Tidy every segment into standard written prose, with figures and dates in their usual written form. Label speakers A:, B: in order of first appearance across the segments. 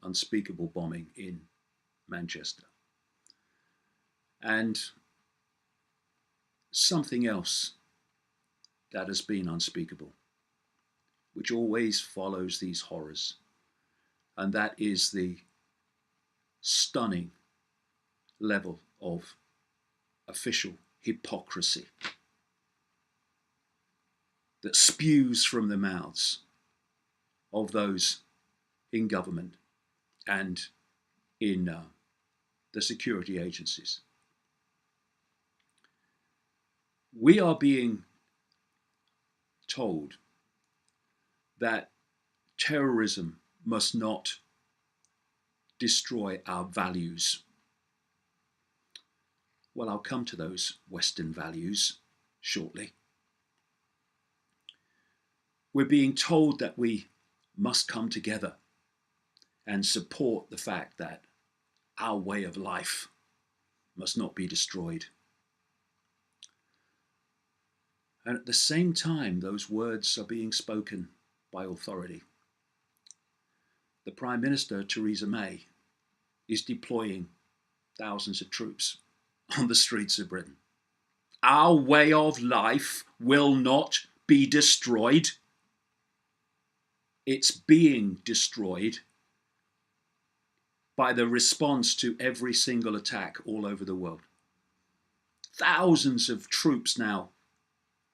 A: unspeakable bombing in Manchester. And something else that has been unspeakable, which always follows these horrors, and that is the stunning level of official hypocrisy that spews from the mouths of those in government and in the security agencies. We are being told that terrorism must not destroy our values. Well, I'll come to those Western values shortly. We're being told that we must come together and support the fact that our way of life must not be destroyed. And at the same time, those words are being spoken by authority. The Prime Minister, Theresa May, is deploying thousands of troops on the streets of Britain. Our way of life will not be destroyed. It's being destroyed by the response to every single attack all over the world. Thousands of troops now,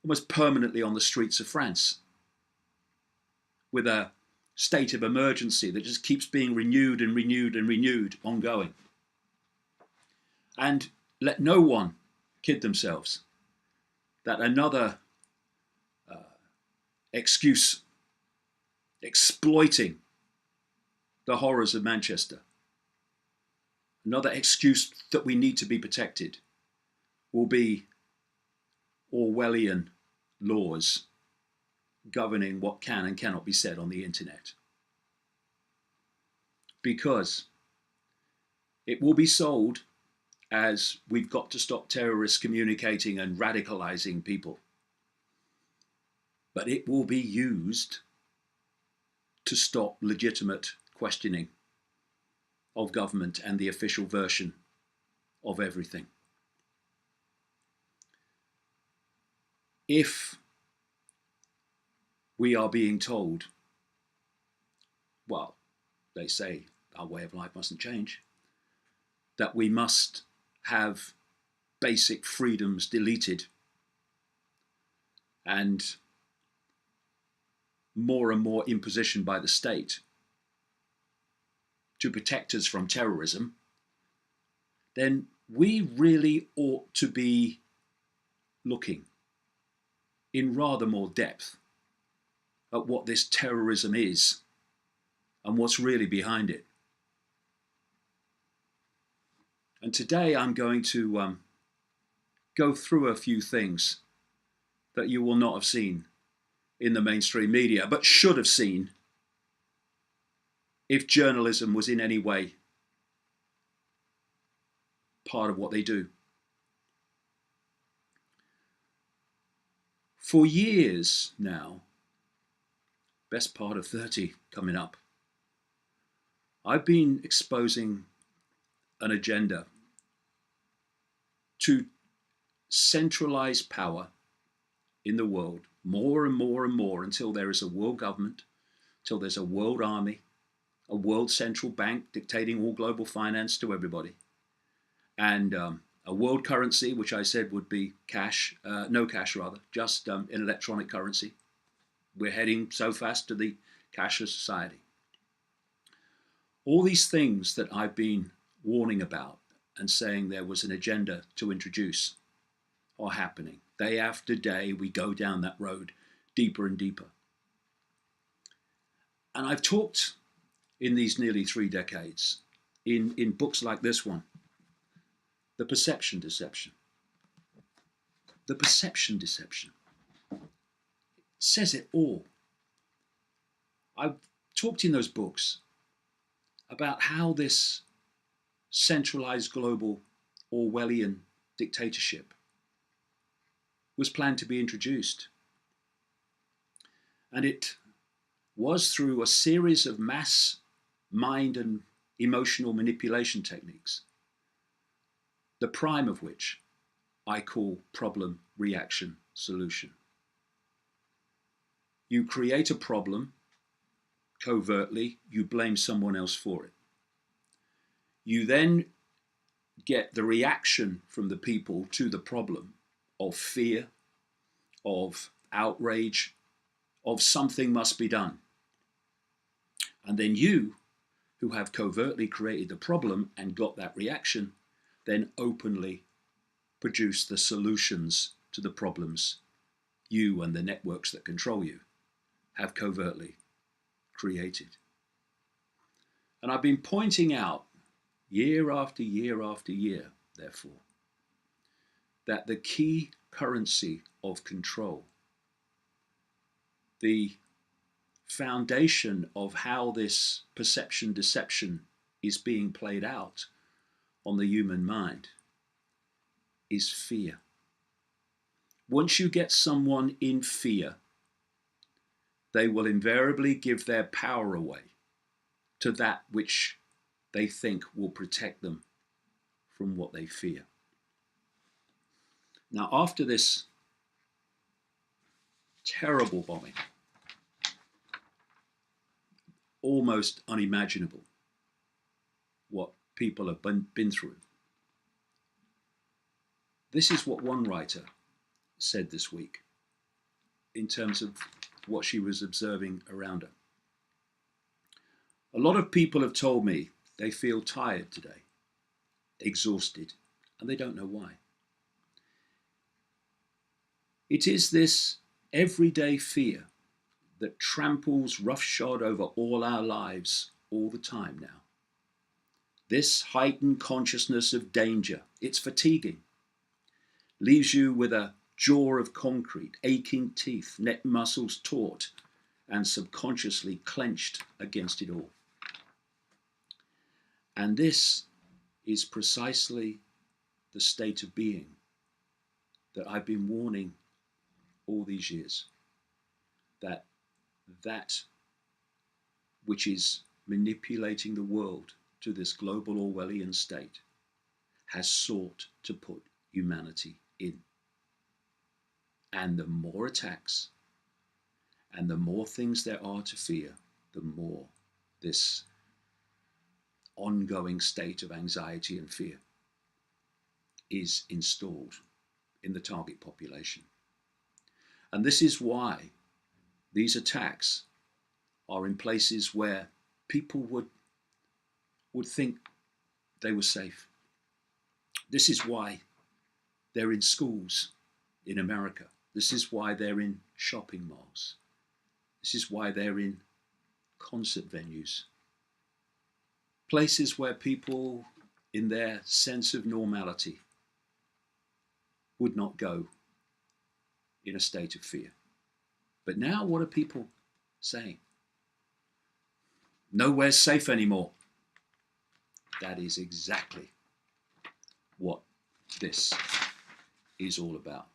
A: almost permanently on the streets of France, with a state of emergency that just keeps being renewed and renewed and renewed, ongoing. And let no one kid themselves that another excuse exploiting the horrors of Manchester, another excuse that we need to be protected, will be Orwellian laws governing what can and cannot be said on the internet. Because it will be sold as we've got to stop terrorists communicating and radicalizing people. But it will be used to stop legitimate questioning of government and the official version of everything. If we are being told, well, they say our way of life mustn't change, that we must have basic freedoms deleted and more imposition by the state to protect us from terrorism, then we really ought to be looking in rather more depth at what this terrorism is and what's really behind it. And today I'm going to go through a few things that you will not have seen in the mainstream media, but should have seen if journalism was in any way part of what they do. For years now, best part of 30 coming up, I've been exposing an agenda to centralize power in the world more and more and more until there is a world government, till there's a world army, a world central bank dictating all global finance to everybody, and a world currency, which I said would be cash, no cash rather, just an electronic currency. We're heading so fast to the cashless society. All these things that I've been warning about and saying there was an agenda to introduce are happening. Day after day, we go down that road deeper and deeper. And I've talked in these nearly 3 decades, in books like this one, The Perception Deception. The Perception Deception says it all. I've talked in those books about how this centralized global Orwellian dictatorship was planned to be introduced. And it was through a series of mass mind and emotional manipulation techniques, the prime of which I call problem, reaction, solution. You create a problem covertly, you blame someone else for it. You then get the reaction from the people to the problem of fear, of outrage, of something must be done. And then you, who have covertly created the problem and got that reaction, then openly produce the solutions to the problems you and the networks that control you have covertly created. And I've been pointing out year after year after year, therefore, that the key currency of control, the foundation of how this perception deception is being played out on the human mind, is fear. Once you get someone in fear, they will invariably give their power away to that which they think will protect them from what they fear. Now, after this terrible bombing, almost unimaginable what people have been through, this is what one writer said this week in terms of what she was observing around her. A lot of people have told me they feel tired today, exhausted, and they don't know why. It is this everyday fear that tramples roughshod over all our lives all the time now. This heightened consciousness of danger, it's fatiguing, leaves you with a jaw of concrete, aching teeth, neck muscles taut, and subconsciously clenched against it all. And this is precisely the state of being that I've been warning all these years, that which is manipulating the world to this global Orwellian state has sought to put humanity in. And the more attacks and the more things there are to fear, the more this ongoing state of anxiety and fear is installed in the target population. And this is why these attacks are in places where people would think they were safe. This is why they're in schools in America. This is why they're in shopping malls. This is why they're in concert venues. Places where people, in their sense of normality, would not go in a state of fear. But now what are people saying? Nowhere's safe anymore. That is exactly what this is all about.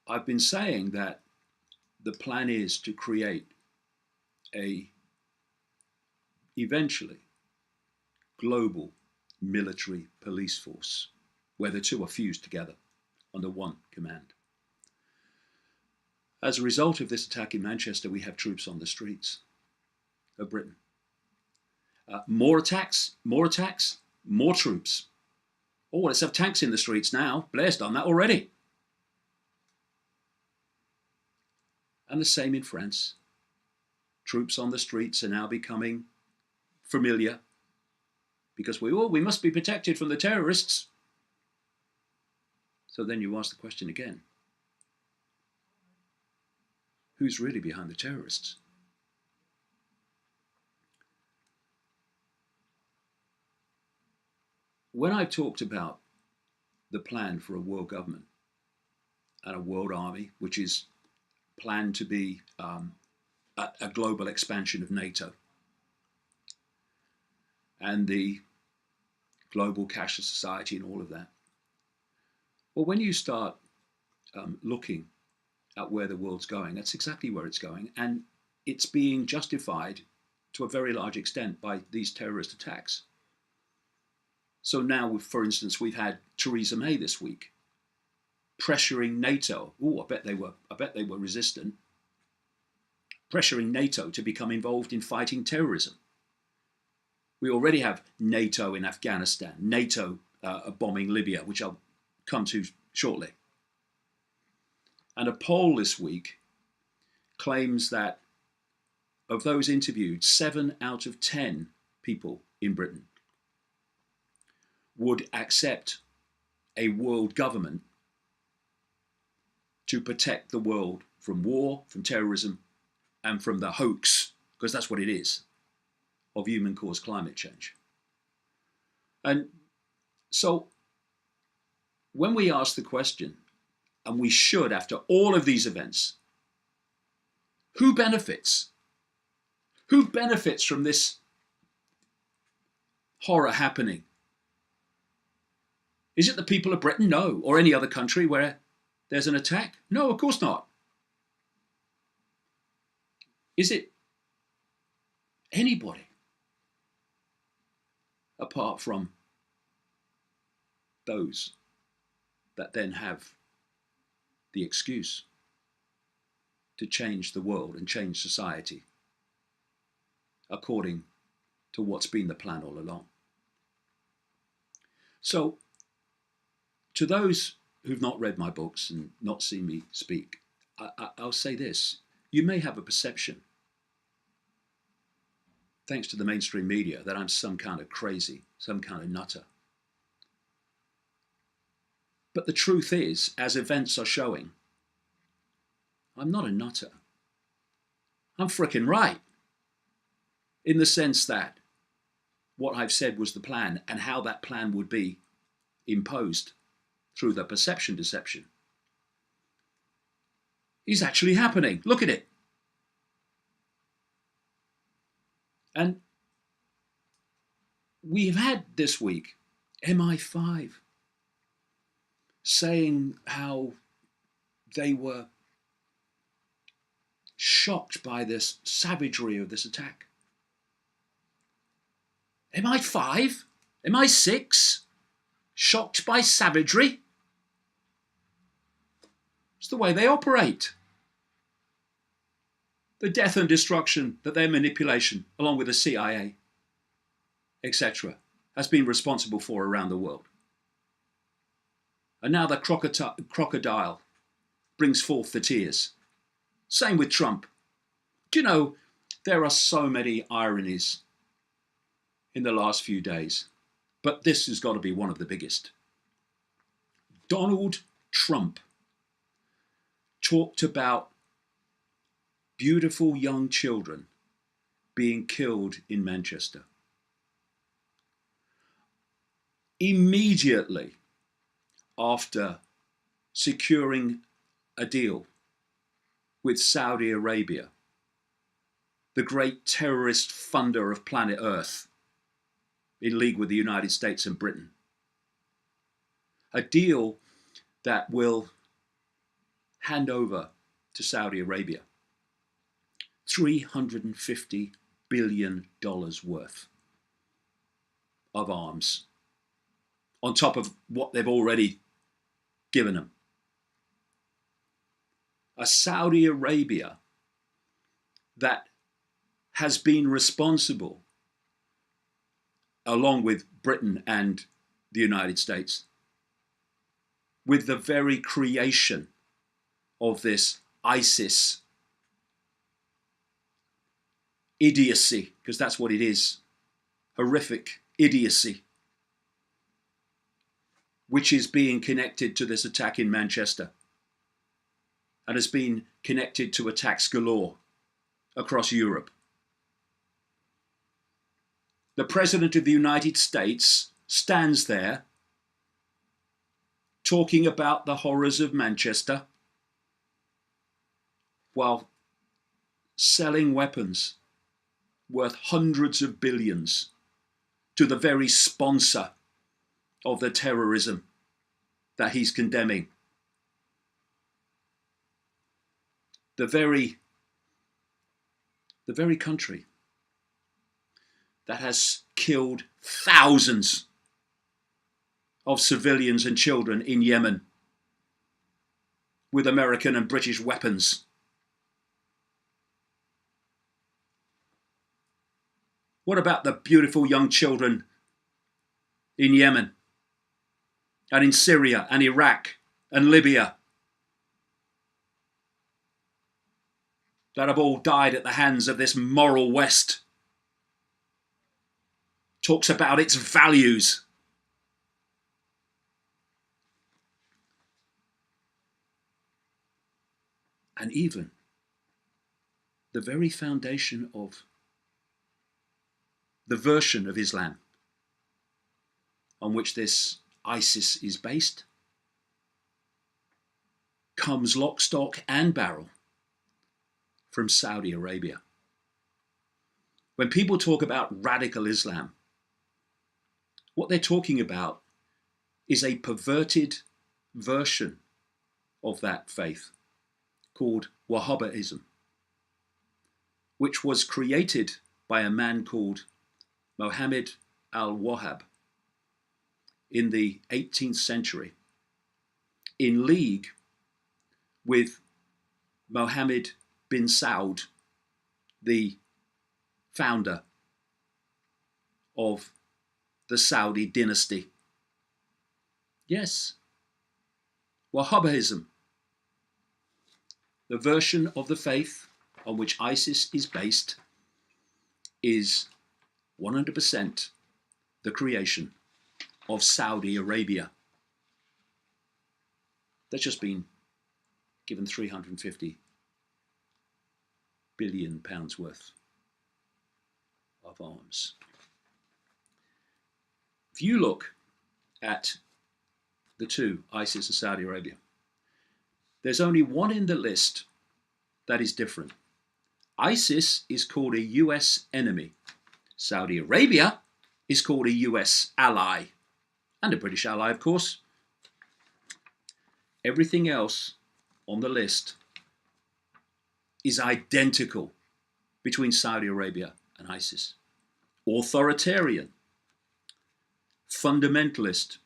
A: I've been saying that the plan is to create a eventually global military police force where the two are fused together under one command. As a result of this attack in Manchester, we have troops on the streets of Britain. More attacks, more troops. Oh, let's have tanks in the streets now. Blair's done that already. And the same in France. Troops on the streets are now becoming familiar because we must be protected from the terrorists. So then you ask the question again. Who's really behind the terrorists? When I've talked about the plan for a world government and a world army, which is planned to be a global expansion of NATO and the global cashless society and all of that, well, when you start looking at where the world's going, that's exactly where it's going. And it's being justified to a very large extent by these terrorist attacks. So now, for instance, we've had Theresa May this week pressuring NATO. Oh, I bet they were resistant. Pressuring NATO to become involved in fighting terrorism. We already have NATO in Afghanistan, NATO bombing Libya, which I'll come to shortly. And a poll this week claims that of those interviewed, 7 out of 10 people in Britain would accept a world government to protect the world from war, from terrorism, and from the hoax, because that's what it is, of human-caused climate change. And so when we ask the question, and we should after all of these events, who benefits? Who benefits from this horror happening? Is it the people of Britain? No. Or any other country where there's an attack? No, of course not. Is it anybody apart from those that then have the excuse to change the world and change society according to what's been the plan all along? So, to those who've not read my books and not seen me speak, I'll say this. You may have a perception, thanks to the mainstream media, that I'm some kind of crazy, some kind of nutter. But the truth is, as events are showing, I'm not a nutter. I'm frickin' right. In the sense that what I've said was the plan, and how that plan would be imposed through the perception deception is actually happening. Look at it. And we've had this week MI5 saying how they were shocked by this savagery of this attack. MI5? MI6? Shocked by savagery? It's the way they operate. The death and destruction that their manipulation, along with the CIA, etc., has been responsible for around the world. And now the crocodile brings forth the tears. Same with Trump. Do you know, there are so many ironies in the last few days, but this has got to be one of the biggest. Donald Trump talked about beautiful young children being killed in Manchester. Immediately after securing a deal with Saudi Arabia, the great terrorist funder of planet Earth, in league with the United States and Britain. A deal that will hand over to Saudi Arabia $350 billion worth of arms, on top of what they've already given them. A Saudi Arabia that has been responsible, along with Britain and the United States, with the very creation of this ISIS idiocy, because that's what it is, horrific idiocy, which is being connected to this attack in Manchester and has been connected to attacks galore across Europe. The President of the United States stands there talking about the horrors of Manchester while selling weapons worth hundreds of billions to the very sponsor of the terrorism that he's condemning. The very the very country that has killed thousands of civilians and children in Yemen with American and British weapons. What about the beautiful young children in Yemen and in Syria and Iraq and Libya that have all died at the hands of this moral West? Talks about its values. And even the very foundation of the version of Islam on which this ISIS is based comes lock, stock and barrel from Saudi Arabia. When people talk about radical Islam, what they're talking about is a perverted version of that faith called Wahhabism, which was created by a man called Muhammad al-Wahhab in the 18th century in league with Mohammed bin Saud, the founder of the Saudi dynasty. Yes, Wahhabism, the version of the faith on which ISIS is based, is 100% the creation of Saudi Arabia. That's just been given £350 billion worth of arms. If you look at the two, ISIS and Saudi Arabia, there's only one in the list that is different. ISIS is called a US enemy. Saudi Arabia is called a US ally, and a British ally, of course. Everything else on the list is identical between Saudi Arabia and ISIS. Authoritarian, fundamentalist,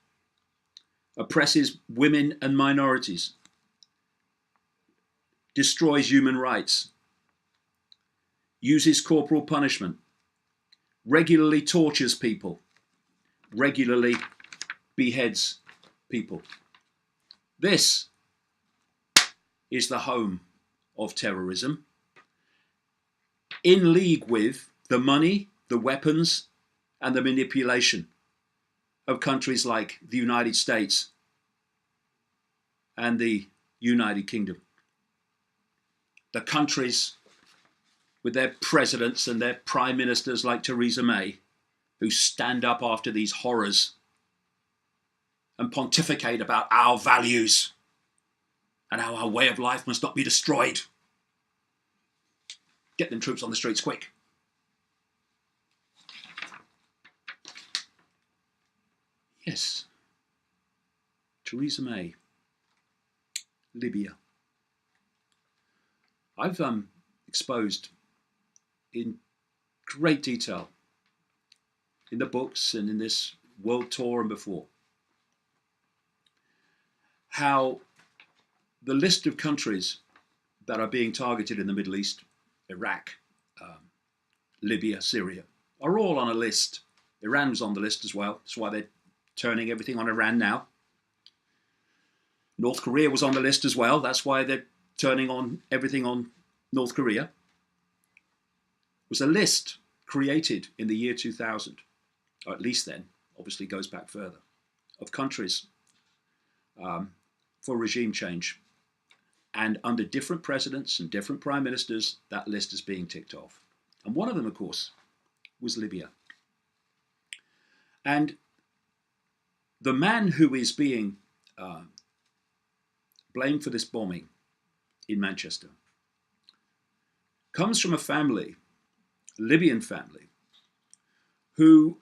A: oppresses women and minorities, destroys human rights, uses corporal punishment, regularly tortures people, regularly beheads people. This is the home of terrorism, in league with the money, the weapons, and the manipulation of countries like the United States and the United Kingdom. The countries with their presidents and their prime ministers like Theresa May, who stand up after these horrors and pontificate about our values and how our way of life must not be destroyed. Get them troops on the streets quick. Yes, Theresa May, Libya. I've exposed in great detail in the books and in this world tour and before how the list of countries that are being targeted in the Middle East, Iraq, Libya, Syria, are all on a list. Iran's on the list as well. That's why they're turning everything on Iran now. North Korea was on the list as well. That's why they're turning on everything on North Korea. It was a list created in the year 2000, or at least then, obviously goes back further, of countries for regime change. And under different presidents and different prime ministers, that list is being ticked off. And one of them, of course, was Libya. And the man who is being blamed for this bombing in Manchester comes from a family, a Libyan family, who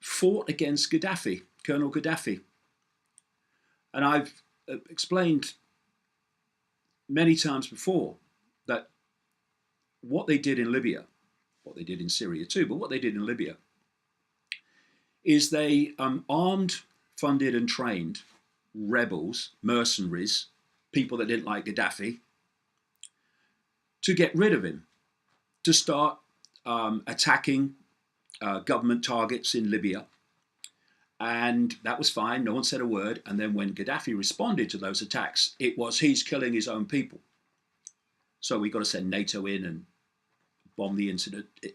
A: fought against Gaddafi, Colonel Gaddafi. And I've explained many times before that what they did in Libya, what they did in Syria too, but what they did in Libya is they armed, funded and trained rebels, mercenaries, people that didn't like Gaddafi, to get rid of him, to start attacking government targets in Libya. And that was fine, no one said a word. And then when Gaddafi responded to those attacks, it was he's killing his own people. So we've got to send NATO in and bomb the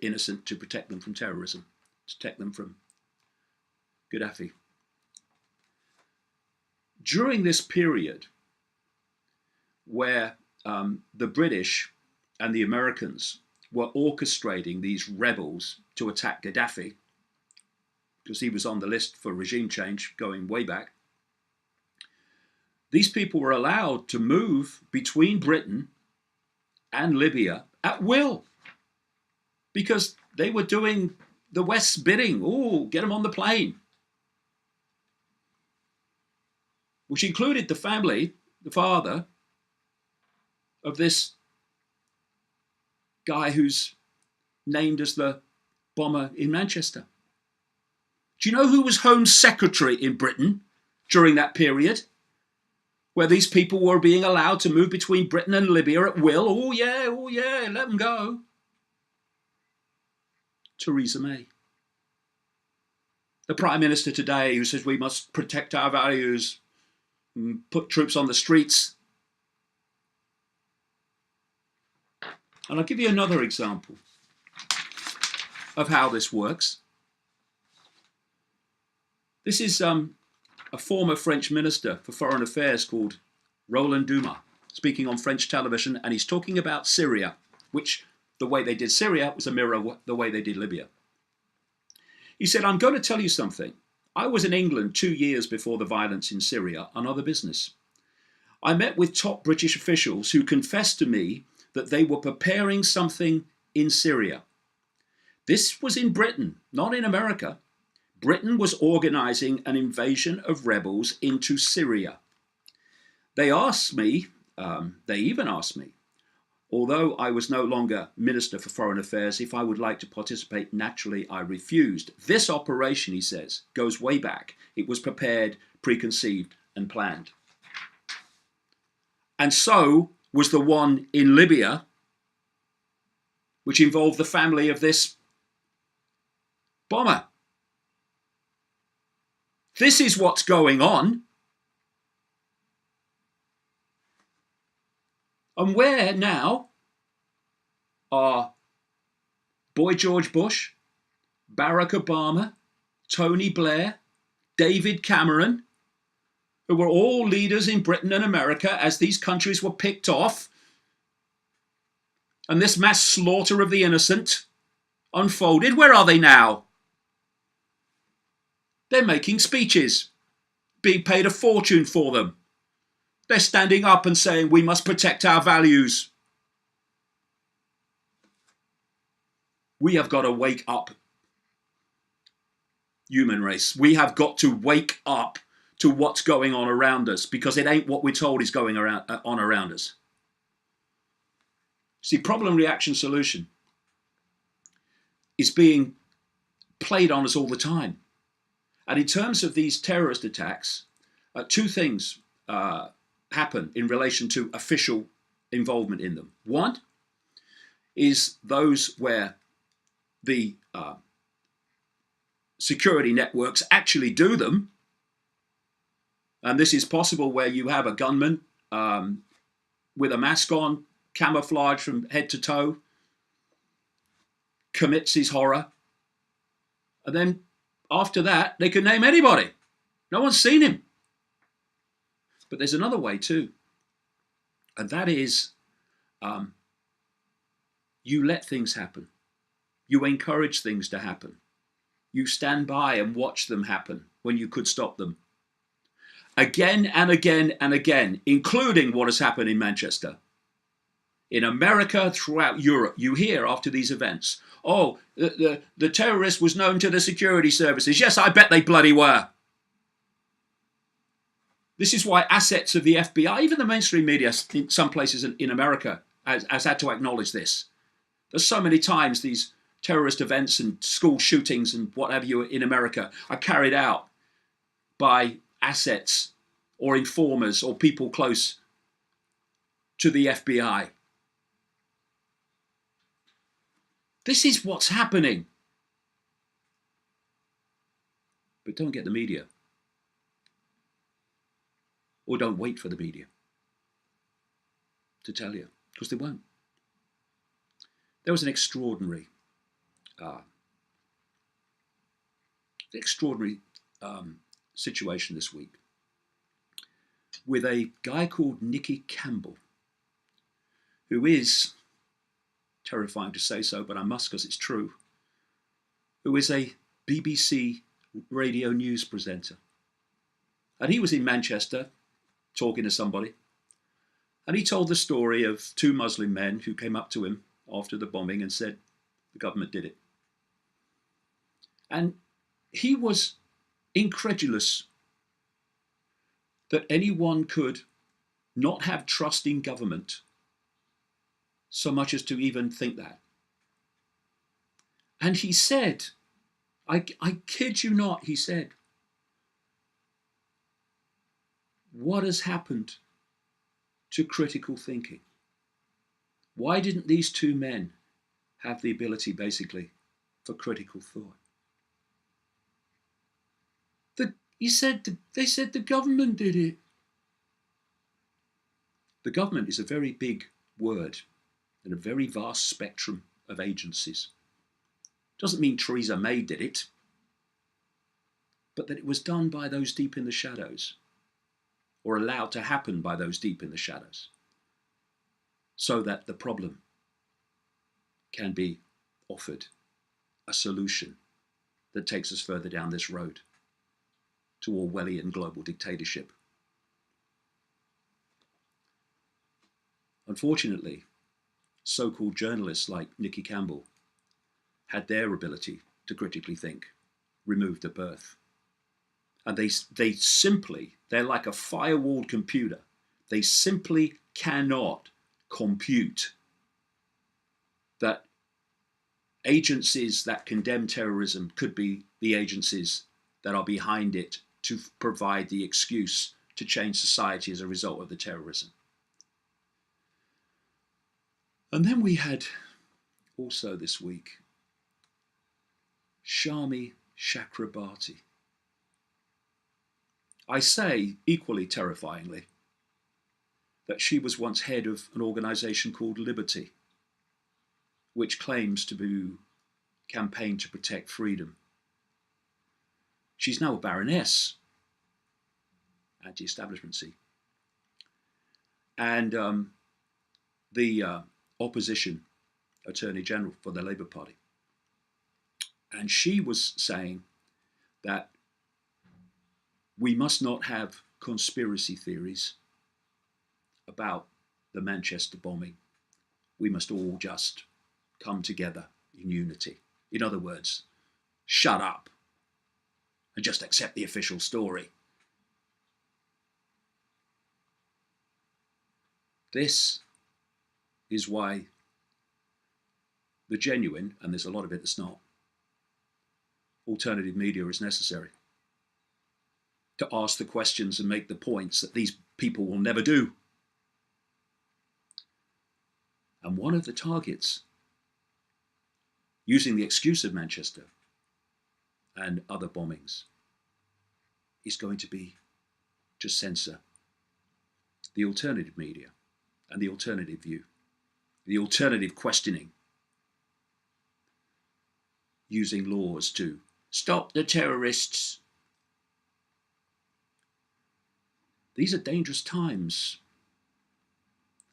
A: innocent to protect them from terrorism, to protect them from Gaddafi. During this period where the British and the Americans were orchestrating these rebels to attack Gaddafi, because he was on the list for regime change going way back, these people were allowed to move between Britain and Libya at will, because they were doing the West's bidding. Oh, get them on the plane. Which included the family, the father of this guy who's named as the bomber in Manchester. Do you know who was Home Secretary in Britain during that period, where these people were being allowed to move between Britain and Libya at will? Oh yeah, let them go. Theresa May. The Prime Minister today, who says we must protect our values, and put troops on the streets. And I'll give you another example of how this works. This is a former French minister for foreign affairs called Roland Dumas, speaking on French television, and he's talking about Syria, which the way they did Syria was a mirror of the way they did Libya. He said, I'm going to tell you something. I was in England 2 years before the violence in Syria on other business. I met with top British officials who confessed to me that they were preparing something in Syria. This was in Britain, not in America. Britain was organising an invasion of rebels into Syria. They even asked me, although I was no longer Minister for Foreign Affairs, if I would like to participate. Naturally, I refused. This operation, he says, goes way back. It was prepared, preconceived and planned. And so was the one in Libya, which involved the family of this bomber. This is what's going on. And where now are Boy George Bush, Barack Obama, Tony Blair, David Cameron, who were all leaders in Britain and America as these countries were picked off and this mass slaughter of the innocent unfolded? Where are they now? They're making speeches, being paid a fortune for them. They're standing up and saying, we must protect our values. We have got to wake up, human race. We have got to wake up to what's going on around us, because it ain't what we're told is going on around us. See, problem, reaction, solution is being played on us all the time. And in terms of these terrorist attacks, two things happen in relation to official involvement in them. One is those where the security networks actually do them. And this is possible where you have a gunman with a mask on, camouflage from head to toe, commits his horror. And then after that, they can name anybody. No one's seen him. But there's another way too. And that is you let things happen. You encourage things to happen. You stand by and watch them happen when you could stop them. Again and again and again, including what has happened in Manchester. In America, throughout Europe, you hear after these events, oh, the terrorist was known to the security services. Yes, I bet they bloody were. This is why assets of the FBI, even the mainstream media in some places in America, has had to acknowledge this. There's so many times these terrorist events and school shootings and what have you in America are carried out by assets or informers or people close to the FBI. This is what's happening. But don't get the media. Or don't wait for the media to tell you, because they won't. There was an extraordinary situation this week with a guy called Icke Campbell, who is, terrifying to say so, but I must because it's true, who is a BBC radio news presenter. And he was in Manchester talking to somebody, and he told the story of two Muslim men who came up to him after the bombing and said, the government did it. And he was incredulous that anyone could not have trust in government so much as to even think that. And he said, I kid you not, he said, what has happened to critical thinking? Why didn't these two men have the ability, basically, for critical thought? They said the government did it. The government is a very big word and a very vast spectrum of agencies. Doesn't mean Theresa May did it, but that it was done by those deep in the shadows, or allowed to happen by those deep in the shadows, so that the problem can be offered a solution that takes us further down this road to Orwellian global dictatorship. Unfortunately, so-called journalists like Icke Campbell had their ability to critically think removed at birth. And they're like a firewalled computer. They simply cannot compute that agencies that condemn terrorism could be the agencies that are behind it to provide the excuse to change society as a result of the terrorism. And then we had also this week Shami Chakrabarti. I say, equally terrifyingly, that she was once head of an organisation called Liberty, which claims to campaign to protect freedom. She's now a baroness, anti-establishmency. And the opposition Attorney General for the Labour Party. And she was saying that we must not have conspiracy theories about the Manchester bombing. We must all just come together in unity. In other words, shut up and just accept the official story. This is why the genuine, and there's a lot of it that's not, alternative media is necessary to ask the questions and make the points that these people will never do. And one of the targets, using the excuse of Manchester and other bombings, is going to be to censor the alternative media and the alternative view, the alternative questioning, using laws to stop the terrorists. These are dangerous times,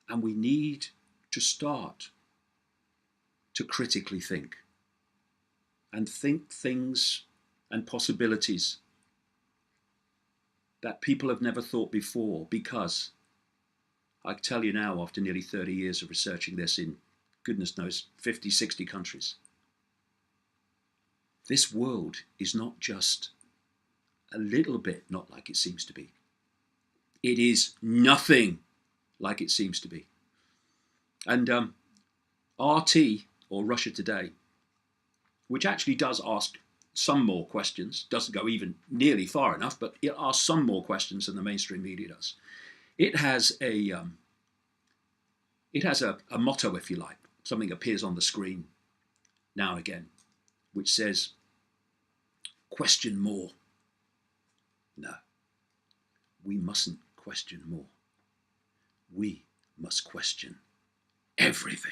A: and we need to start to critically think and think things and possibilities that people have never thought before, because I tell you now, after nearly 30 years of researching this in, goodness knows, 50, 60 countries, this world is not just a little bit not like it seems to be. It is nothing like it seems to be. And RT, or Russia Today, which actually does ask some more questions, doesn't go even nearly far enough, but it asks some more questions than the mainstream media does. It has a motto, if you like. Something appears on the screen now and again, which says, question more. No, we mustn't question more. We must question everything.